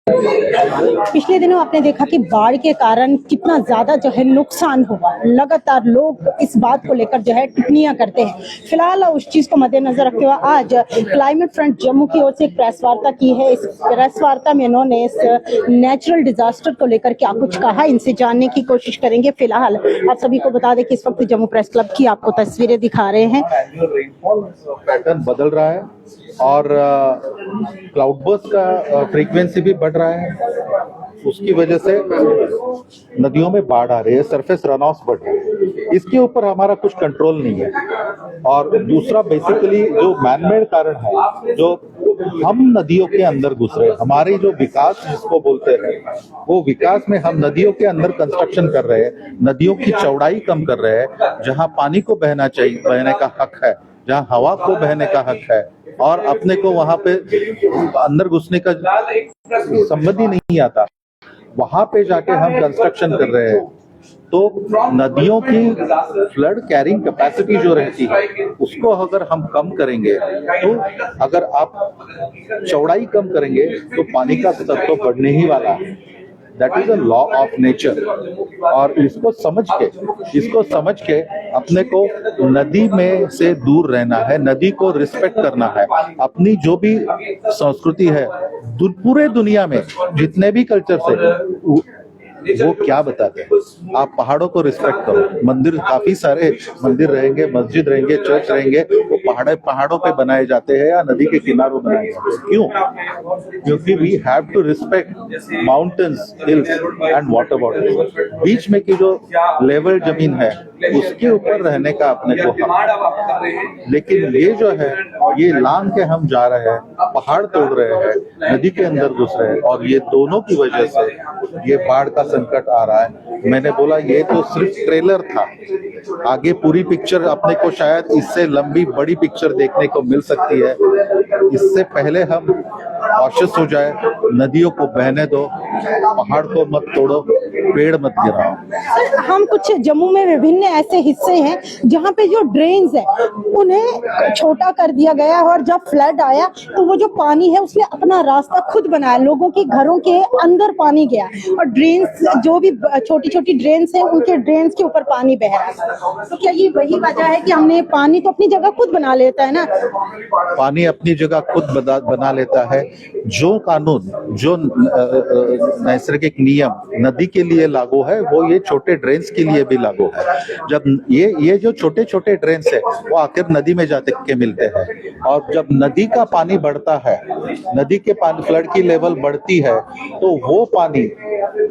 पिछले दिनों आपने देखा कि बाढ़ के कारण कितना ज्यादा जो है नुकसान हुआ। लगातार लोग इस बात को लेकर जो है टिप्पणियां करते हैं। फिलहाल उस चीज को मद्देनजर रखते हुए आज क्लाइमेट फ्रंट जम्मू की ओर से एक प्रेस वार्ता की है। इस प्रेस वार्ता में इन्होंने इस नेचुरल डिजास्टर को लेकर क्या कुछ कहा, इनसे जानने की कोशिश करेंगे। फिलहाल आप सभी को बता दें कि इस वक्त जम्मू प्रेस क्लब की आपको तस्वीरें दिखा रहे हैं। पैटर्न बदल रहा है और क्लाउड बर्स्ट का फ्रीक्वेंसी भी बढ़ रहा है। उसकी वजह से नदियों में बाढ़ आ रही है, सरफेस रन ऑफ बढ़ रहा है। इसके ऊपर हमारा कुछ कंट्रोल नहीं है। और दूसरा बेसिकली जो मैनमेड कारण है, जो हम नदियों के अंदर घुस रहे हैं, हमारी जो विकास जिसको बोलते हैं, वो विकास में हम नदियों के अंदर कंस्ट्रक्शन कर रहे हैं, नदियों की चौड़ाई कम कर रहे हैं। जहां पानी को बहना चाहिए, बहने का हक है, जहां हवा को बहने का हक है, और अपने को वहां पे अंदर घुसने का संबंध ही नहीं आता, वहां पे जाके हम कंस्ट्रक्शन कर रहे हैं। तो नदियों की फ्लड कैरिंग कैपेसिटी जो रहती है, उसको अगर हम कम करेंगे, तो अगर आप चौड़ाई कम करेंगे तो पानी का स्तर तो बढ़ने ही वाला है। That is a law of nature. और इसको समझ के अपने को नदी में से दूर रहना है, नदी को रिस्पेक्ट करना है। अपनी जो भी संस्कृति है, पूरे दुनिया में जितने भी कल्चर से वो क्या बताते हैं, आप पहाड़ों को रिस्पेक्ट करो। मंदिर, काफी सारे मंदिर रहेंगे, मस्जिद रहेंगे, चर्च रहेंगे, वो पहाड़ों पे बनाए जाते हैं या नदी के किनारों बनाए जाते हैं। क्यों? क्योंकि we have to respect mountains, hills and water bodies. बीच में की जो लेवल जमीन है, उसके ऊपर रहने का अपने को हक। लेकिन ये जो है, ये लांग के हम जा रहे हैं, पहाड़ तोड़ रहे हैं, नदी के अंदर घुस रहे हैं, और ये दोनों की वजह से ये बाढ़ का संकट आ रहा है। मैंने बोला ये तो सिर्फ ट्रेलर था, आगे पूरी पिक्चर अपने को शायद इससे लंबी बड़ी पिक्चर देखने को मिल सकती है। इससे पहले हम कॉशियस हो जाए, नदियों को बहने दो, पहाड़ को मत तोड़ो, पेड़ मत गिराओ। हम कुछ जम्मू में विभिन्न ऐसे हिस्से हैं जहाँ पे जो ड्रेन्स है उन्हें छोटा कर दिया गया है, और जब फ्लड आया तो वो जो पानी है उसने अपना रास्ता खुद बनाया, लोगों के घरों के अंदर पानी गया, और ड्रेन्स जो भी छोटी छोटी ड्रेन्स है उनके ड्रेन्स के ऊपर पानी बह रहा है। तो क्या ये वही वजह है कि हमने पानी तो अपनी जगह खुद बना लेता है ना? पानी अपनी जगह खुद बना लेता है। जो कानून, जो नैसर्गिक नियम नदी के लिए लागू है, वो ये छोटे ड्रेन्स के लिए भी लागू है। जब ये जो छोटे छोटे ड्रेन्स है, वो आखिर नदी में जाते के मिलते हैं, और जब नदी का पानी बढ़ता है, नदी के पानी फ्लड की लेवल बढ़ती है, तो वो पानी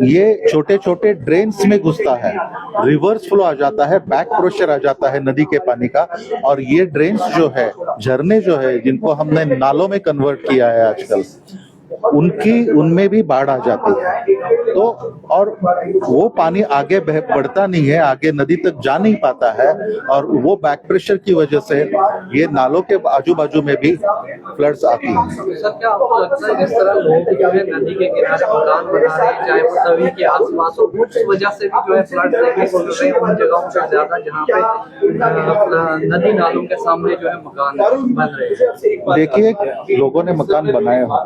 ये छोटे छोटे ड्रेन्स में घुसता है, रिवर्स फ्लो आ जाता है, बैक प्रेशर आ जाता है नदी के पानी का, और ये ड्रेन्स जो है, झरने जो है, जिनको हमने नालों में कन्वर्ट किया है आजकल, उनमें भी बाढ़ आ जाती है। तो और वो पानी आगे बढ़ता नहीं है, आगे नदी तक जा नहीं पाता है, और वो बैक प्रेशर की वजह से ये नालों के आजू बाजू में भी फ्लड्स आती हैं। सर, क्या आपको लगता है जिस तरह लोग जो है नदी के किनारे मकान बना रहे हैं, चाहे वो तवी के आसपास हो, उस वजह से भी जो है फ्लड देखने को मिल रहे हैं उन जगहों से ज्यादा जहाँ पे नदी नालों के सामने जो है मकान बन रहे हैं? देखिए, लोगों ने मकान बनाए हो,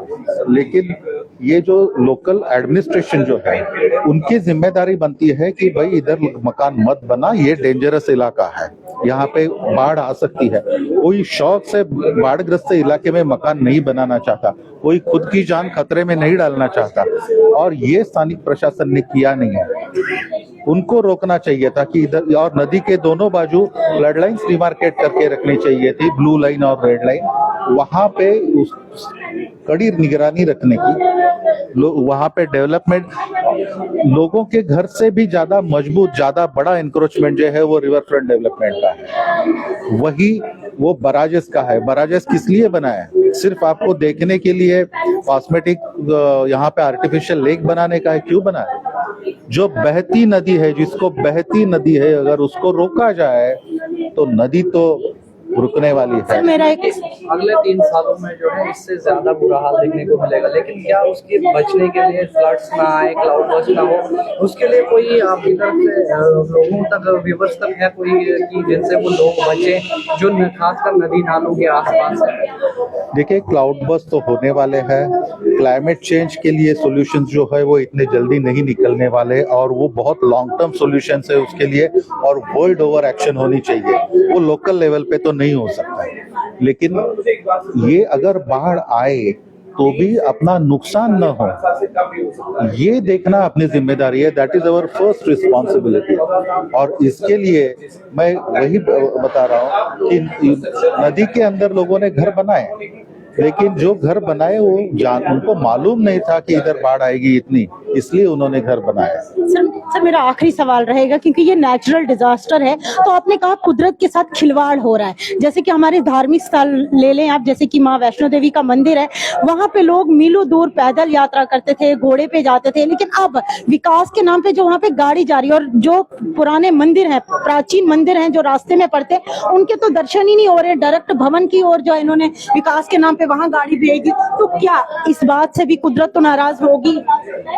लेकिन ये जो लोकल एडमिनिस्ट्रेशन जो है, उनकी जिम्मेदारी बनती है कि भाई इधर मकान मत बना, ये डेंजरस इलाका है, यहाँ पे बाढ़ आ सकती है। कोई शौक से बाढ़ग्रस्त इलाके में मकान नहीं बनाना चाहता, कोई खुद की जान खतरे में नहीं डालना चाहता, और ये स्थानीय प्रशासन ने किया नहीं है। उनको रोकना चाहिए था कि इधर, और नदी के दोनों बाजू फ्लड लाइन्स डिमार्केट करके रखनी चाहिए थी, ब्लू लाइन और रेड लाइन, वहां पे उस कड़ी निगरानी रखने की। वहां पे डेवलपमेंट, लोगों के घर से भी ज्यादा मजबूत, ज्यादा बड़ा इंक्रोचमेंट जो है वो रिवर फ्रंट डेवलपमेंट का है, वही वो बराजेस का है। बराजेस किस लिए बनाया है? सिर्फ आपको देखने के लिए, कॉस्मेटिक, यहाँ पे आर्टिफिशियल लेक बनाने का है? क्यों बनाया? जो बहती नदी है, जिसको बहती नदी है, अगर उसको रोका जाए तो नदी तो रुकने वाली सर है। मेरा एक अगले 3 सालों में जो है इससे ज्यादा बुरा हाल देखने को मिलेगा, लेकिन क्या उसके बचने के लिए फ्लड्स ना आए, क्लाउड बस्ट ना हो, उसके लिए कोई आपकी तरफ से लोगों तक, व्यूवर्स तक है कोई कि जिनसे वो लोग बचे जो खासकर नदी नालों के आसपास है? देखिए, क्लाउड बस्ट तो होने वाले हैं। क्लाइमेट चेंज के लिए सॉल्यूशंस जो है वो इतने जल्दी नहीं निकलने वाले, और वो बहुत लॉन्ग टर्म सॉल्यूशंस है उसके लिए, और वर्ल्ड ओवर एक्शन होनी चाहिए। वो लोकल लेवल पे तो नहीं हो सकता है, लेकिन ये अगर बाढ़ आए तो भी अपना नुकसान न हो, ये देखना अपनी जिम्मेदारी है। That is our first responsibility. और इसके लिए मैं वही बता रहा हूँ कि नदी के अंदर लोगों ने घर बनाए, लेकिन जो घर बनाए वो उनको मालूम नहीं था कि इधर बाढ़ आएगी इतनी, इसलिए उन्होंने घर बनाया। सर मेरा आखिरी सवाल रहेगा, क्योंकि ये नेचुरल डिजास्टर है, तो आपने कहा कुदरत के साथ खिलवाड़ हो रहा है। जैसे कि हमारे धार्मिक स्थल ले लें आप, जैसे कि माँ वैष्णो देवी का मंदिर है, वहां पे लोग मीलों दूर पैदल यात्रा करते थे, घोड़े पे जाते थे, लेकिन अब विकास के नाम पे जो वहां पे गाड़ी जा रही है, और जो पुराने मंदिर हैं, प्राचीन मंदिर हैं जो रास्ते में पड़ते हैं, उनके तो दर्शन ही नहीं हो रहे। डायरेक्ट भवन की ओर जो इन्होंने विकास के नाम पे वहां गाड़ी भेज दी, तो क्या इस बात से भी कुदरत तो नाराज होगी?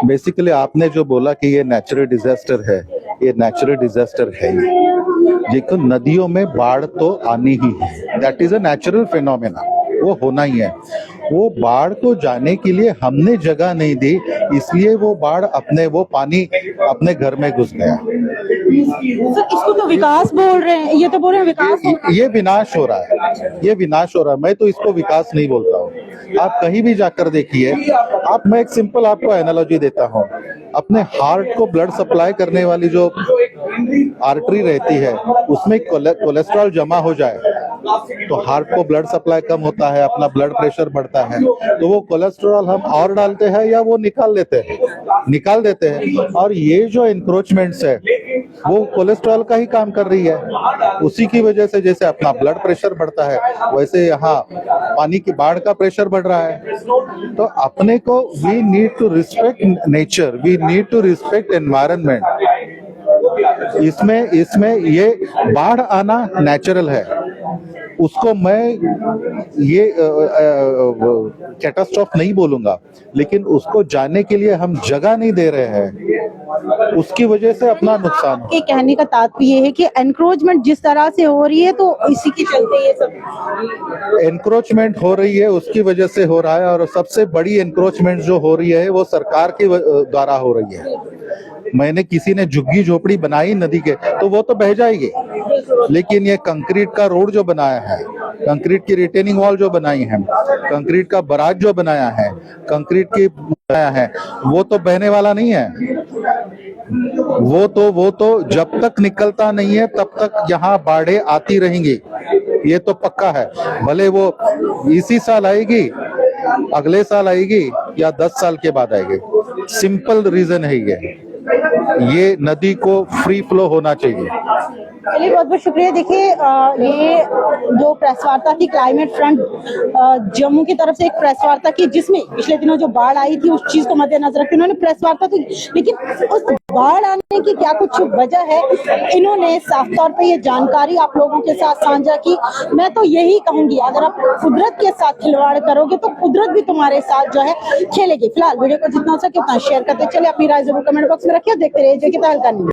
बेसिकली आपने जो बोला कि ये नेचुरल डिजास्टर है, ये नेचुरल डिजास्टर है ही। देखो, नदियों में बाढ़ तो आनी ही है, that is a natural phenomena, वो होना ही है। वो बाढ़ को जाने के लिए हमने जगह नहीं दी, इसलिए वो बाढ़ वो पानी अपने घर में घुस गया। सर इसको तो विकास बोल रहे हैं, ये तो बोल रहे हैं विकास। ये विनाश हो रहा है, ये विनाश हो रहा है। मैं तो इसको विकास नहीं बोलता हूँ। आप कहीं भी जाकर देखिए, मैं एक सिंपल आपको एनालॉजी देता हूँ। अपने हार्ट को ब्लड सप्लाई करने वाली जो आर्टरी रहती है, उसमें कोलेस्ट्रॉल जमा हो जाए तो हार्ट को ब्लड सप्लाई कम होता है, अपना ब्लड प्रेशर बढ़ता है। तो वो कोलेस्ट्रॉल हम और डालते हैं या वो निकाल देते हैं। और ये जो इंक्रोचमेंट्स है वो कोलेस्ट्रॉल का ही काम कर रही है। उसी की वजह से जैसे अपना ब्लड प्रेशर बढ़ता है, वैसे यहाँ पानी की बाढ़ का प्रेशर बढ़ रहा है। तो अपने को we need to respect nature, we need to respect environment. इसमें ये बाढ़ आना नेचुरल है, उसको मैं ये कैटास्ट्रॉफ नहीं बोलूंगा, लेकिन उसको जाने के लिए हम जगह नहीं दे रहे हैं, उसकी वजह से अपना नुकसान। के कहने का तात्पर्य ये है कि एनक्रोचमेंट जिस तरह से हो रही है, तो इसी के चलते ये सब एनक्रोचमेंट हो रही है, उसकी वजह से हो रहा है। और सबसे बड़ी एनक्रोचमेंट जो हो रही है वो सरकार के द्वारा हो रही है। मैंने किसी ने झुग्गी झोपड़ी बनाई नदी के, तो वो तो बह जाएगी, लेकिन ये कंक्रीट का रोड जो बनाया है, कंक्रीट की रिटेनिंग वॉल जो बनाई है, कंक्रीट का बराज जो बनाया है, कंक्रीट की बनाया है, वो तो बहने वाला नहीं है। वो तो जब तक निकलता नहीं है तब तक यहाँ बाढ़ें आती रहेंगी, ये तो पक्का है। भले वो इसी साल आएगी, अगले साल आएगी या 10 साल के बाद आएगी। सिंपल रीजन है ये नदी को फ्री फ्लो होना चाहिए। चलिए बहुत बहुत शुक्रिया। देखिए ये जो प्रेस वार्ता थी क्लाइमेट फ्रंट जम्मू की तरफ से एक प्रेस वार्ता की, जिसमें पिछले दिनों जो बाढ़ आई थी उस चीज को मद्देनजर रखते उन्होंने प्रेस वार्ता की, लेकिन उस बाढ़ आने की क्या कुछ वजह है, इन्होंने साफ तौर पे ये जानकारी आप लोगों के साथ साझा की। मैं तो यही कहूंगी, अगर आप कुदरत के साथ खिलवाड़ करोगे तो कुदरत भी तुम्हारे साथ जो है खेलेगी। फिलहाल वीडियो को जितना हो सके उतना शेयर करते चले, अपनी राय जरूर कमेंट बॉक्स में रखिए। देखते रहिए जो कि तहलका न्यूज़।